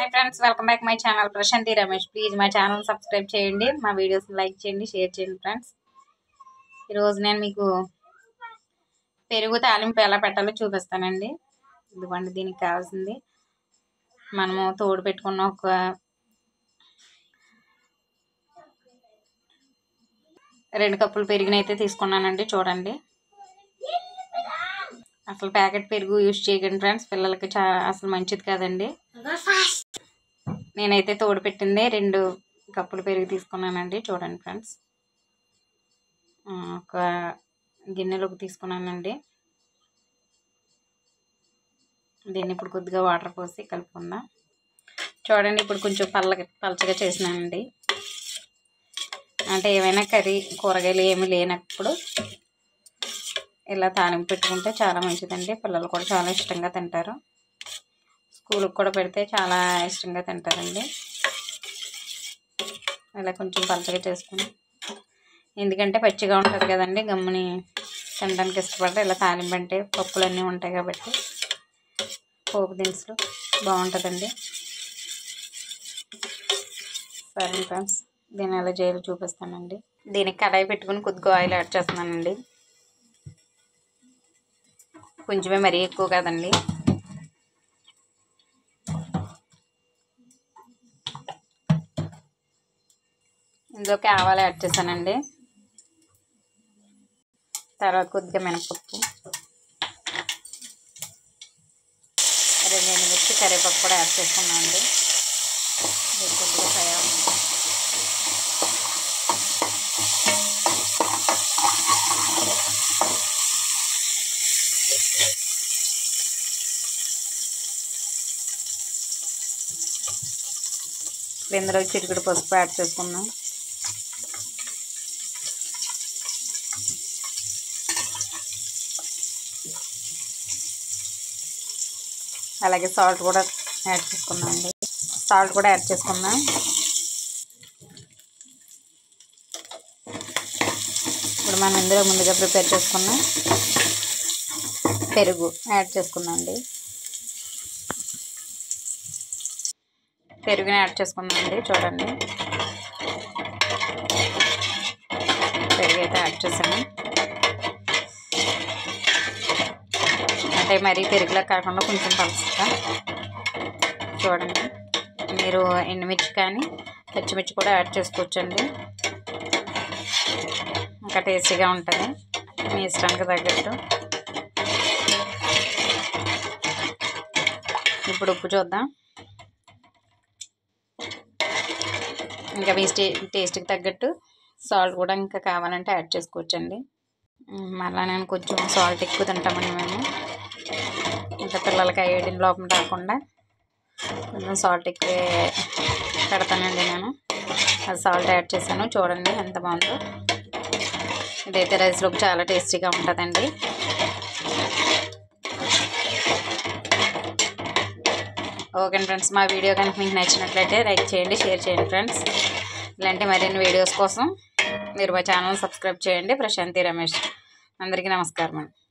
hi friends welcome back my channel Prashanthi Ramesh please my channel subscribe చేయండి మా videos like చేయండి share చేయండి friends ఈ రోజు నేను మీకు పెరుగు తాలింపు ఎలా పెట్టాలో చూపిస్తానండి ఇదిగోండి దీనికి కావాల్సింది మనము తోడు పెట్టుకున్న ఒక 2 కప్పులు పెరుగునైతే తీసుకున్నానండి చూడండి అసలు ప్యాకెట్ పెరుగు యూస్ చేయకండి ఫ్రెండ్స్ పిల్లలకి అసలు మంచిది కాదండి నేనైతే తోడు పెట్టిందే 2 కప్పులు పెరుగు తీసుకున్నానండి చూడండి ఫ్రెండ్స్ ఒక గిన్నెలోకి తీసుకున్నానండి దీన్ని ఇప్పుడు కొద్దిగా వాటర్ పోసి కలుపుకుందాం చూడండి ఇప్పుడు కొంచెం పలచగా చేసినానండి అంటే ఏమైనా కర్రీ కూరగాయలు ఏమీ లేనప్పుడు ఇలా తాలింపు పెట్టుకుంటే చాలా మంచిదండి పిల్లలు కూడా చాలా ఇష్టంగా తింటారు స్కూల్కి కూడా పెడితే చాలా ఇష్టంగా తింటారండి ఇలా కొంచెం పలచగా చేసుకుని ఎందుకంటే పచ్చిగా ఉంటుంది కదండి గమ్ముని తినడానికి ఇష్టపడతారు ఇలా తాలింపు అంటే పప్పులన్నీ ఉంటాయి కాబట్టి పోపు దినుసులు బాగుంటుందండి సరే ఫ్రెండ్స్ దీన్ని ఎలా చేయాలో చూపిస్తానండి దీనికి కడాయి పెట్టుకుని కొద్దిగా ఆయిల్ యాడ్ చేస్తున్నానండి కొంచెమే మరీ ఎక్కువ కాదండి ఇందులోకి ఆవాలు యాడ్ చేశానండి తర్వాత కొద్దిగా మినపప్పు 2 ఎండుమిర్చి కరివేపాకు కూడా యాడ్ చేసుకున్నామండి కొద్దిగా ఫ్రై అవ్వాలి ఇందులో చిటికెడు పసుపు యాడ్ చేసుకుందాం అలాగే సాల్ట్ కూడా యాడ్ చేసుకుందాం అండి సాల్ట్ కూడా యాడ్ చేసుకుందాం ఇప్పుడు మనం ఇందులో ముందుగా ప్రిపేర్ చేసుకున్న పెరుగు యాడ్ చేసుకుందాం అండి పెరుగుని యాడ్ చేసుకుందాం అండి చూడండి పెరుగు అయితే యాడ్ చేసాను అంటే మరీ పెరుగులా కాకుండా కొంచెం పలుచగా చూడండి మీరు ఎండుమిర్చి కానీ పచ్చిమిర్చి కూడా యాడ్ చేసుకోవచ్చండి ఇంకా టేస్టీగా ఉంటుంది మీ ఇష్టానికి తగ్గట్టు ఇప్పుడు ఉప్పు చూద్దాం ఇంకా మీ టేస్ట్కి తగ్గట్టు సాల్ట్ కూడా ఇంకా కావాలంటే యాడ్ చేసుకోవచ్చండి మళ్ళీ నేను కొంచెం సాల్ట్ ఎక్కువ తింటామండి మేము ఇంకా పిల్లలకి అయ్యేడిన లోపం రాకుండా కొంచెం సాల్ట్ ఎక్కువ పెడతానండి నేను అది సాల్ట్ యాడ్ చేశాను చూడండి ఎంత బాగుందో ఇదైతే రైస్లోకి చాలా టేస్టీగా ఉంటుందండి ఓకే ఫ్రెండ్స్ మా వీడియో కనుక మీకు నచ్చినట్లయితే లైక్ చేయండి షేర్ చేయండి ఫ్రెండ్స్ ఇలాంటి మరిన్ని వీడియోస్ కోసం మీరు మా ఛానల్ సబ్స్క్రైబ్ చేయండి ప్రశాంతి రమేష్ అందరికీ నమస్కారం అండి